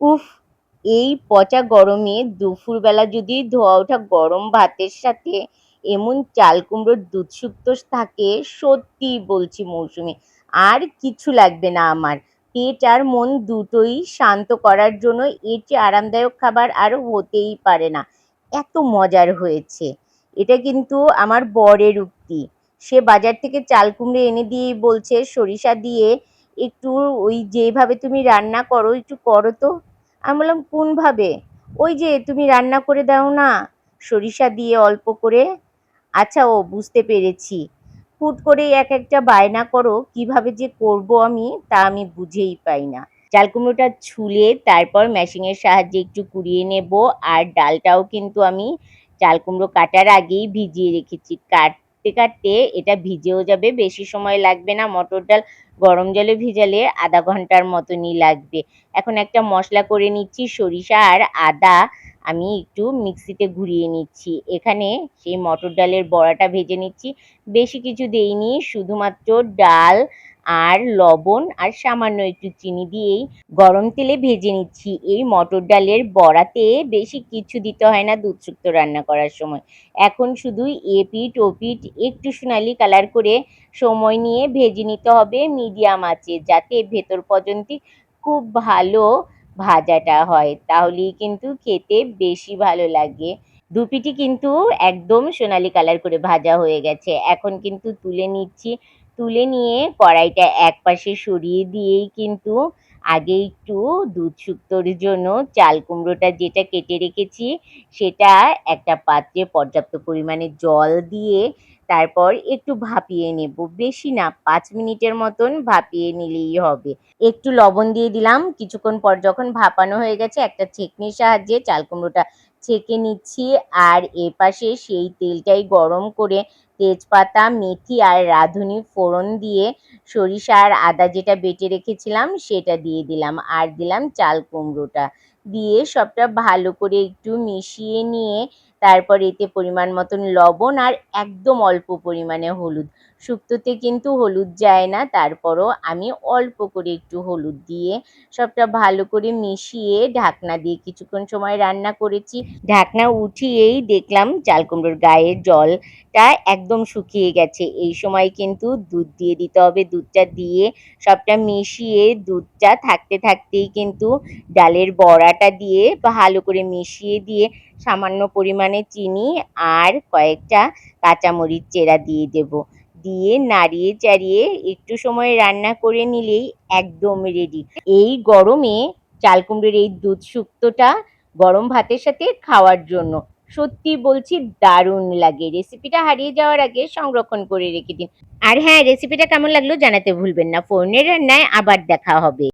উফ! এই পচা গরমে দুপুরবেলা যদি ধোয়া ওঠা গরম ভাতের সাথে এমন চাল কুমড়োর দুধ শুক্তো থাকে, সত্যিই বলছি মৌসুমী, আর কিছু লাগবে না আমার। পেট আর মন দুটোই শান্ত করার জন্য এর চেয়ে আরামদায়ক খাবার আর হতেই পারে না। এত মজার হয়েছে। এটা কিন্তু আমার বরের উক্তি। সে বাজার থেকে চাল কুমড়ো এনে দিয়েই বলছে, সরিষা দিয়ে একটু ওই যেভাবে তুমি রান্না করো একটু করো তো। আমি বললাম, কোনভাবে? ওই যে তুমি রান্না করে দাও না, সরিষা দিয়ে অল্প করে। আচ্ছা, ও বুঝতে পেরেছি। হুট করে এক একটা বায়না করো, কিভাবে যে করব আমি তা আমি বুঝেই পাই না। চাল কুমড়োটা ছুলে তারপর ম্যাশিং এর সাহায্যে একটু কুড়িয়ে নেব। আর ডালটাও কিন্তু আমি চাল কুমড়ো কাটার আগেই ভিজিয়ে রেখেছি। কাটতে কাটতে এটা ভিজেও যাবে, বেশি সময় লাগবে না। মটর ডাল গরম জলে ভিজালে আধা ঘন্টার মতনই লাগবে। এখন একটা মশলা করে নিচ্ছি। সরিষা আর আদা আমি একটু মিক্সিতে ঘুরিয়ে নিচ্ছি। এখানে সেই মটর ডালের বড়াটা ভেজে নিচ্ছি। বেশি কিছু দেইনি, শুধুমাত্র ডাল আর লবণ আর সামান্য একটু চিনি দিয়েই গরম তেলে ভেজে নিচ্ছি। এই মটর ডালের বড়াতে বেশি কিছু দিতে হয় না দুধ শুক্তো রান্না করার সময়। এখন শুধু এপিঠ ওপিঠ একটু সোনালি কালার করে সময় নিয়ে ভেজে নিতে হবে মিডিয়াম আঁচে, যাতে ভেতর পর্যন্ত খুব ভালো ভাজাটা হয়, তাহলেই কিন্তু খেতে বেশি ভালো লাগে। দুপিটি কিন্তু একদম সোনালি কালার করে ভাজা হয়ে গেছে। এখন কিন্তু তুলে নিচ্ছি। তুলে নিয়ে কড়াইটা একপাশে সরিয়ে দিয়েই কিন্তু আগে একটু দুধ শুক্তোর জন্য চাল কুমড়োটা যেটা কেটে রেখেছি সেটা একটা পাত্রে পর্যাপ্ত পরিমাণে জল দিয়ে তারপর একটু ভাপিয়ে নেব। বেশি না, 5 মিনিটের মতন ভাপিয়ে নিলেই হবে। একটু লবণ দিয়ে দিলাম। কিছুক্ষণ পর যখন ভাপানো হয়ে গেছে, একটা ছেঁকনির সাহায্যে চাল কুমড়োটা ছেঁকে নিচ্ছি। আর এপাশে সেই তেলটাই গরম করে তেজপাতা, মেথি আর রাঁধুনি ফোড়ন দিয়ে সরিষা আর আদা যেটা বেটে রেখেছিলাম সেটা দিয়ে দিলাম। আর দিলাম চাল কুমড়োটা। দিয়ে সবটা ভালো করে একটু মিশিয়ে নিয়ে তারপর এতে পরিমাণ মতন লবণ আর একদম অল্প পরিমাণে হলুদ। শুক্তোতে কিন্তু হলুদ যায় না, তারপরও আমি অল্প করে একটু হলুদ দিয়ে সবটা ভালো করে মিশিয়ে ঢাকনা দিয়ে কিছুক্ষণ সময় রান্না করেছি। ঢাকনা উঠিয়েই দেখলাম চাল কুমড়োর গায়ের জলটা একদম শুকিয়ে গেছে। এই সময় কিন্তু দুধ দিয়ে দিতে হবে। দুধটা দিয়ে সবটা মিশিয়ে দুধটা থাকতে থাকতেই কিন্তু ডালের বড়াটা দিয়ে ভালো করে মিশিয়ে দিয়ে সামান্য পরিমাণে চিনি আর কয়েকটা কাঁচামরিচ চেরা দিয়ে দেব। দিয়ে নাড়িয়ে চাড়িয়ে একটু সময় রান্না করে নিলেই একদম রেডি। এই গরমে চাল কুমড়োর এই দুধ শুক্তোটা গরম ভাতের সাথে খাওয়ার জন্য সত্যি বলছি দারুণ লাগে। রেসিপিটা হারিয়ে যাওয়ার আগে সংরক্ষণ করে রেখে দিন। আর হ্যাঁ, রেসিপিটা কেমন লাগলো জানাতে ভুলবেন না। ফোনের রান্নায় আবার দেখা হবে।